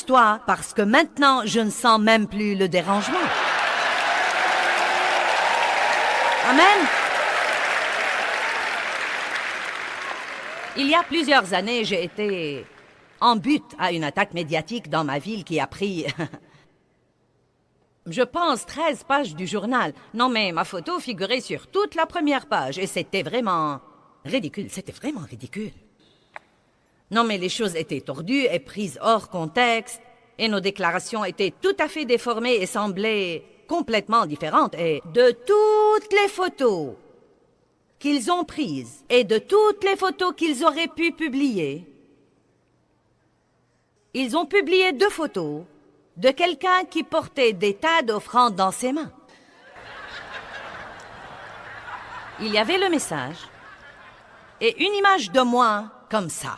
Toi, parce que maintenant, je ne sens même plus le dérangement. Amen. Il y a plusieurs années, j'ai été en but à une attaque médiatique dans ma ville qui a pris, je pense, 13 pages du journal. Non, mais ma photo figurait sur toute la première page et c'était vraiment ridicule. C'était vraiment ridicule. Non, mais les choses étaient tordues et prises hors contexte, et nos déclarations étaient tout à fait déformées et semblaient complètement différentes. Et de toutes les photos qu'ils ont prises et de toutes les photos qu'ils auraient pu publier, ils ont publié 2 photos de quelqu'un qui portait des tas d'offrandes dans ses mains. Il y avait le message et une image de moi comme ça.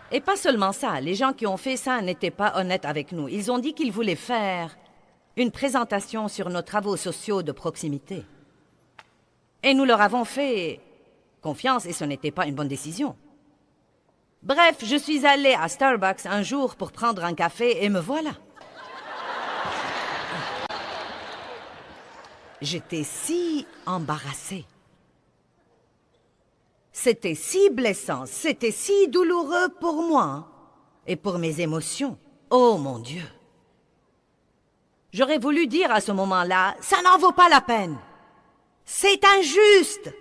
Et pas seulement ça, les gens qui ont fait ça n'étaient pas honnêtes avec nous. Ils ont dit qu'ils voulaient faire une présentation sur nos travaux sociaux de proximité. Et nous leur avons fait confiance et ce n'était pas une bonne décision. Bref, je suis allée à Starbucks un jour pour prendre un café et me voilà. J'étais si embarrassée. C'était si blessant, c'était si douloureux pour moi et pour mes émotions. Oh mon Dieu! J'aurais voulu dire à ce moment-là, ça n'en vaut pas la peine. C'est injuste.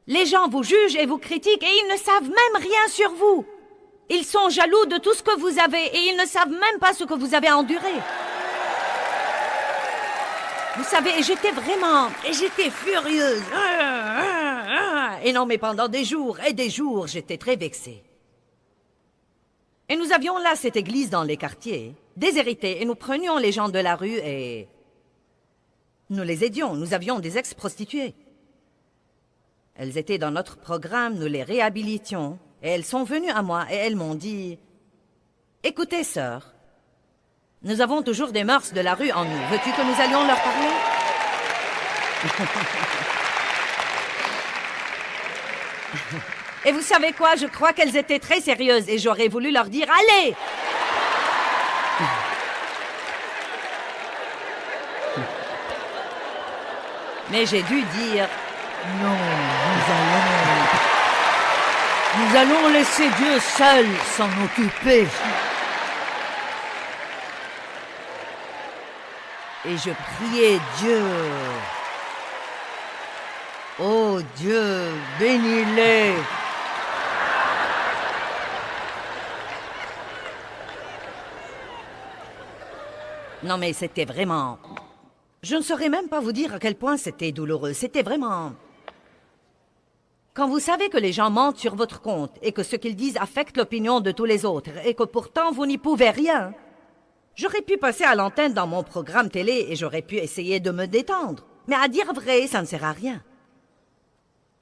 Les gens vous jugent et vous critiquent et ils ne savent même rien sur vous. Ils sont jaloux de tout ce que vous avez et ils ne savent même pas ce que vous avez enduré. Vous savez, j'étais furieuse. Et non, mais pendant des jours et des jours, j'étais très vexée. Et nous avions là cette église dans les quartiers, déshéritée, et nous prenions les gens de la rue et nous les aidions. Nous avions des ex-prostituées. Elles étaient dans notre programme, nous les réhabilitions, et elles sont venues à moi et elles m'ont dit « Écoutez, sœur, nous avons toujours des mœurs de la rue en nous. Veux-tu que nous allions leur parler? » Et vous savez quoi? Je crois qu'elles étaient très sérieuses et j'aurais voulu leur dire « Allez !» Mais j'ai dû dire « Non, nous allons laisser Dieu seul s'en occuper. » Et je priais Dieu. Oh Dieu, bénis-les. Non mais c'était vraiment... Je ne saurais même pas vous dire à quel point c'était douloureux. C'était vraiment... Quand vous savez que les gens mentent sur votre compte et que ce qu'ils disent affecte l'opinion de tous les autres et que pourtant vous n'y pouvez rien... J'aurais pu passer à l'antenne dans mon programme télé et j'aurais pu essayer de me détendre. Mais à dire vrai, ça ne sert à rien.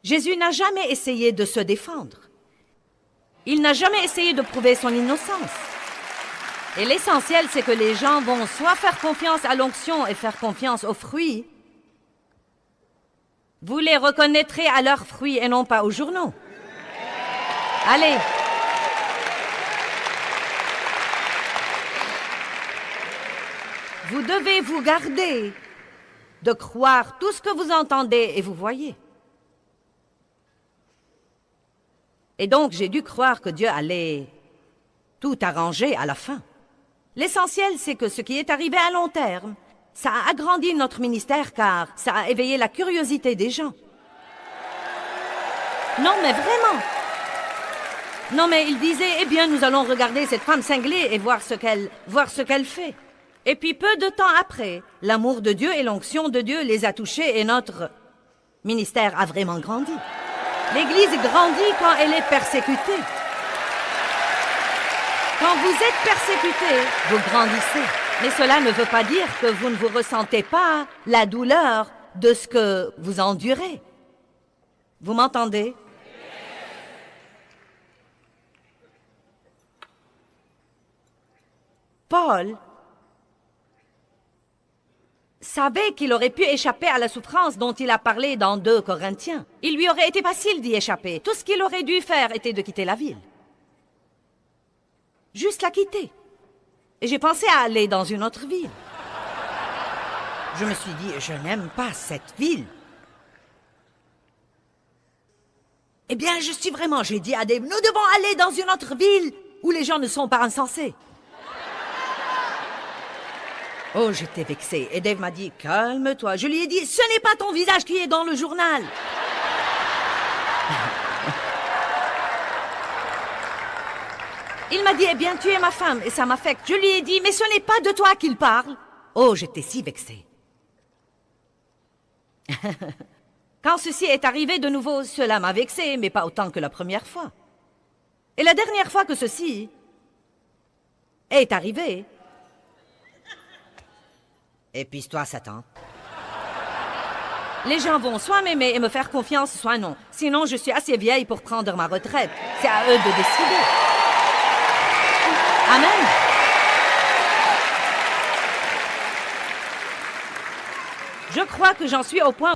Jésus n'a jamais essayé de se défendre. Il n'a jamais essayé de prouver son innocence. Et l'essentiel, c'est que les gens vont soit faire confiance à l'onction et faire confiance aux fruits, Vous les reconnaîtrez à leurs fruits et non pas aux journaux. Allez. Vous devez vous garder de croire tout ce que vous entendez et vous voyez. Et donc, j'ai dû croire que Dieu allait tout arranger à la fin. L'essentiel, c'est que ce qui est arrivé à long terme, ça a agrandi notre ministère car ça a éveillé la curiosité des gens. Non, mais vraiment. Non, mais il disait, eh bien, nous allons regarder cette femme cinglée et voir ce qu'elle fait. Et puis, peu de temps après, l'amour de Dieu et l'onction de Dieu les a touchés et notre ministère a vraiment grandi. L'Église grandit quand elle est persécutée. Quand vous êtes persécuté, vous grandissez. Mais cela ne veut pas dire que vous ne vous ressentez pas la douleur de ce que vous endurez. Vous m'entendez? Paul savait qu'il aurait pu échapper à la souffrance dont il a parlé dans 2 Corinthiens. Il lui aurait été facile d'y échapper. Tout ce qu'il aurait dû faire était de quitter la ville. Juste la quitter. Et j'ai pensé à aller dans une autre ville. Je me suis dit, je n'aime pas cette ville. Eh bien, j'ai dit à Dave, nous devons aller dans une autre ville où les gens ne sont pas insensés. Oh, j'étais vexée. Et Dave m'a dit, calme-toi. Je lui ai dit, ce n'est pas ton visage qui est dans le journal. Il m'a dit, eh bien, tu es ma femme, et ça m'affecte. Je lui ai dit, mais ce n'est pas de toi qu'il parle. Oh, j'étais si vexée. Quand ceci est arrivé de nouveau, cela m'a vexée, mais pas autant que la première fois. Et la dernière fois que ceci est arrivé, épuise-toi, Satan. Les gens vont soit m'aimer et me faire confiance, soit non. Sinon, je suis assez vieille pour prendre ma retraite. C'est à eux de décider. Amen. Je crois que j'en suis au point...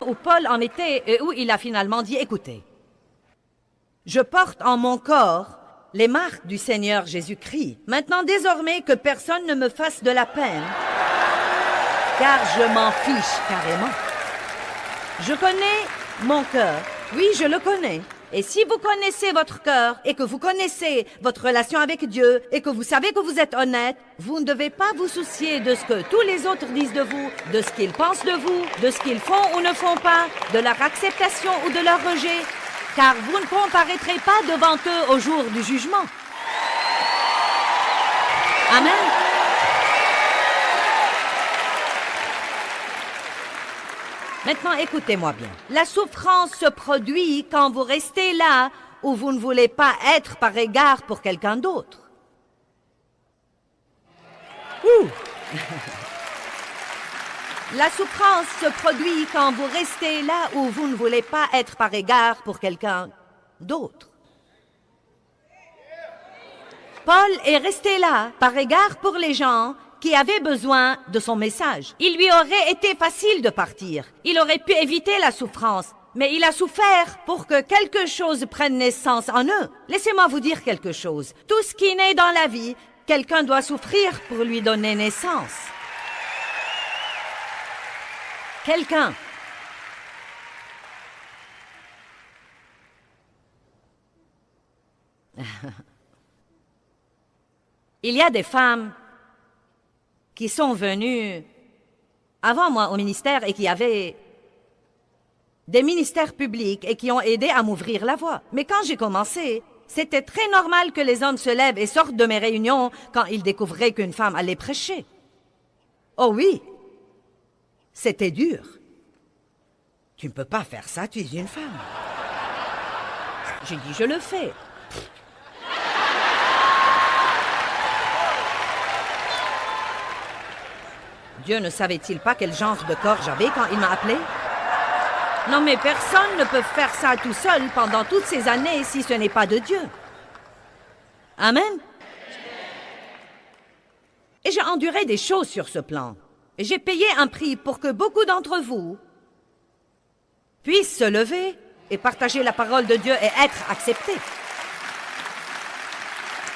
Où Paul en était et où il a finalement dit, écoutez, je porte en mon corps les marques du Seigneur Jésus-Christ. Maintenant, désormais, que personne ne me fasse de la peine, car je m'en fiche carrément. Je connais mon cœur. Oui, je le connais. Et si vous connaissez votre cœur et que vous connaissez votre relation avec Dieu et que vous savez que vous êtes honnête, vous ne devez pas vous soucier de ce que tous les autres disent de vous, de ce qu'ils pensent de vous, de ce qu'ils font ou ne font pas, de leur acceptation ou de leur rejet, car vous ne comparaîtrez pas devant eux au jour du jugement. Amen. Maintenant, écoutez-moi bien. La souffrance se produit quand vous restez là où vous ne voulez pas être par égard pour quelqu'un d'autre. Ouh! La souffrance se produit quand vous restez là où vous ne voulez pas être par égard pour quelqu'un d'autre. Paul est resté là par égard pour les gens qui avait besoin de son message. Il lui aurait été facile de partir. Il aurait pu éviter la souffrance, mais il a souffert pour que quelque chose prenne naissance en eux. Laissez-moi vous dire quelque chose. Tout ce qui naît dans la vie, quelqu'un doit souffrir pour lui donner naissance. Quelqu'un. Il y a des femmes qui sont venues avant moi au ministère et qui avaient des ministères publics et qui ont aidé à m'ouvrir la voie. Mais quand j'ai commencé, c'était très normal que les hommes se lèvent et sortent de mes réunions quand ils découvraient qu'une femme allait prêcher. Oh oui, c'était dur. Tu ne peux pas faire ça, tu es une femme. J'ai dit, je le fais. Dieu ne savait-il pas quel genre de corps j'avais quand il m'a appelé? Non, mais personne ne peut faire ça tout seul pendant toutes ces années si ce n'est pas de Dieu. Amen. Et j'ai enduré des choses sur ce plan. Et j'ai payé un prix pour que beaucoup d'entre vous puissent se lever et partager la parole de Dieu et être acceptés.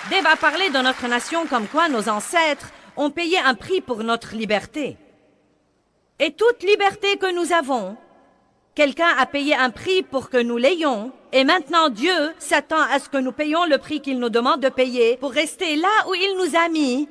Dave a parlé de notre nation comme quoi nos ancêtres ont payé un prix pour notre liberté. Et toute liberté que nous avons, quelqu'un a payé un prix pour que nous l'ayons. Et maintenant Dieu s'attend à ce que nous payions le prix qu'il nous demande de payer pour rester là où il nous a mis.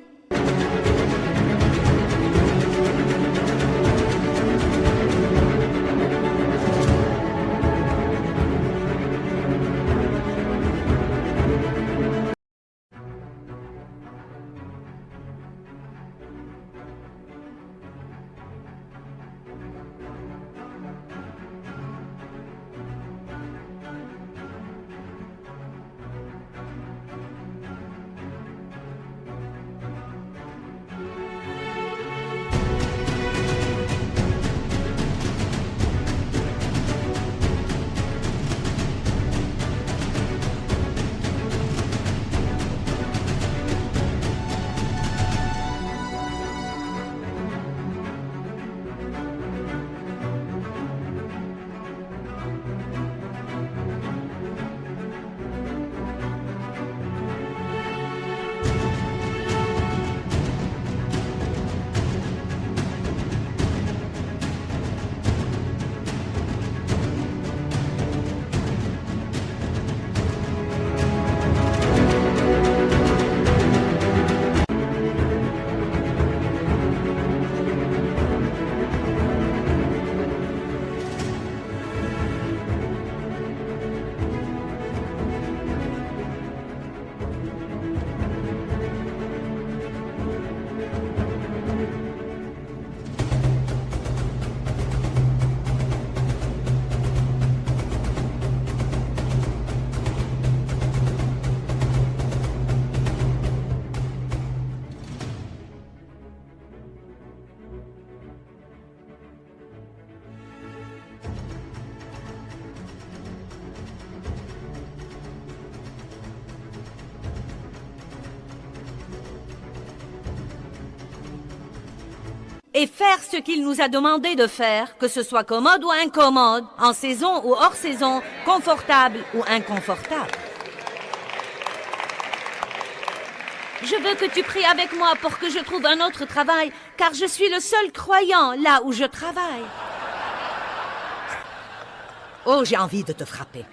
Et faire ce qu'il nous a demandé de faire, que ce soit commode ou incommode, en saison ou hors saison, confortable ou inconfortable. Je veux que tu pries avec moi pour que je trouve un autre travail, car je suis le seul croyant là où je travaille. Oh, j'ai envie de te frapper.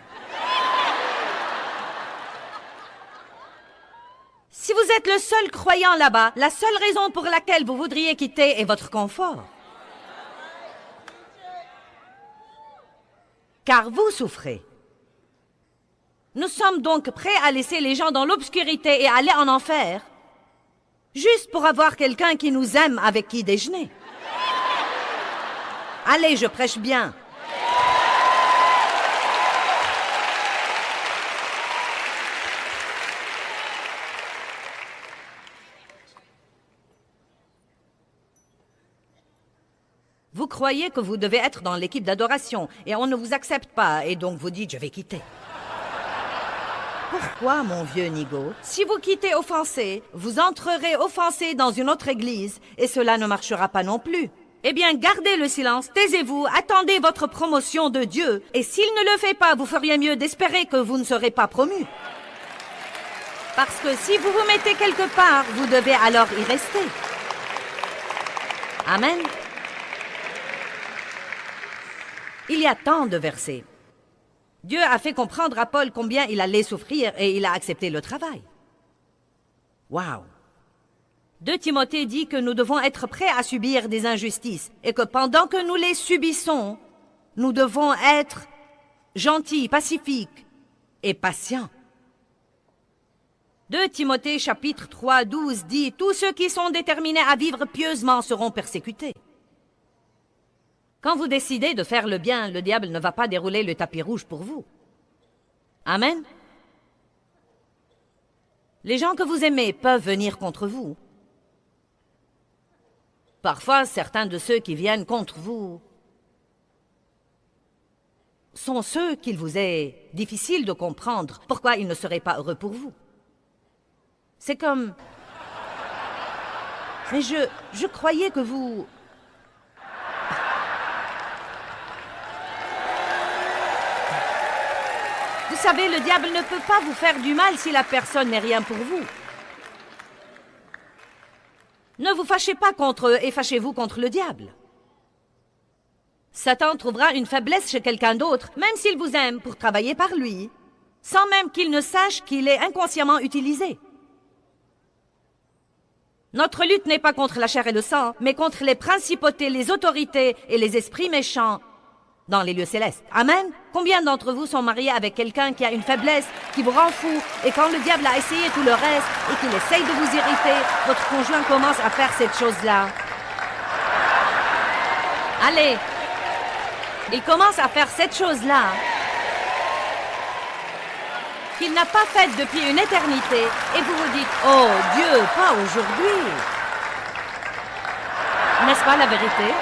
Si vous êtes le seul croyant là-bas, la seule raison pour laquelle vous voudriez quitter est votre confort. Car vous souffrez. Nous sommes donc prêts à laisser les gens dans l'obscurité et aller en enfer, juste pour avoir quelqu'un qui nous aime avec qui déjeuner. Allez, je prêche bien. Vous croyez que vous devez être dans l'équipe d'adoration et on ne vous accepte pas et donc vous dites « je vais quitter ». Pourquoi, mon vieux Nigo? Si vous quittez offensé, vous entrerez offensé dans une autre église et cela ne marchera pas non plus. Eh bien, gardez le silence, taisez-vous, attendez votre promotion de Dieu. Et s'il ne le fait pas, vous feriez mieux d'espérer que vous ne serez pas promu. Parce que si vous vous mettez quelque part, vous devez alors y rester. Amen. Il y a tant de versets. Dieu a fait comprendre à Paul combien il allait souffrir et il a accepté le travail. Wow! 2 Timothée dit que nous devons être prêts à subir des injustices et que pendant que nous les subissons, nous devons être gentils, pacifiques et patients. 2 Timothée chapitre 3, 12 dit « Tous ceux qui sont déterminés à vivre pieusement seront persécutés. » Quand vous décidez de faire le bien, le diable ne va pas dérouler le tapis rouge pour vous. Amen. Les gens que vous aimez peuvent venir contre vous. Parfois, certains de ceux qui viennent contre vous sont ceux qu'il vous est difficile de comprendre pourquoi ils ne seraient pas heureux pour vous. C'est comme... Mais je croyais que vous... Vous savez, le diable ne peut pas vous faire du mal si la personne n'est rien pour vous. Ne vous fâchez pas contre eux et fâchez-vous contre le diable. Satan trouvera une faiblesse chez quelqu'un d'autre, même s'il vous aime, pour travailler par lui, sans même qu'il ne sache qu'il est inconsciemment utilisé. Notre lutte n'est pas contre la chair et le sang, mais contre les principautés, les autorités et les esprits méchants dans les lieux célestes. Amen. Combien d'entre vous sont mariés avec quelqu'un qui a une faiblesse, qui vous rend fou, et quand le diable a essayé tout le reste et qu'il essaye de vous irriter, votre conjoint commence à faire cette chose-là? Allez, il commence à faire cette chose-là qu'il n'a pas faite depuis une éternité, et vous vous dites « Oh Dieu, pas aujourd'hui !» N'est-ce pas la vérité?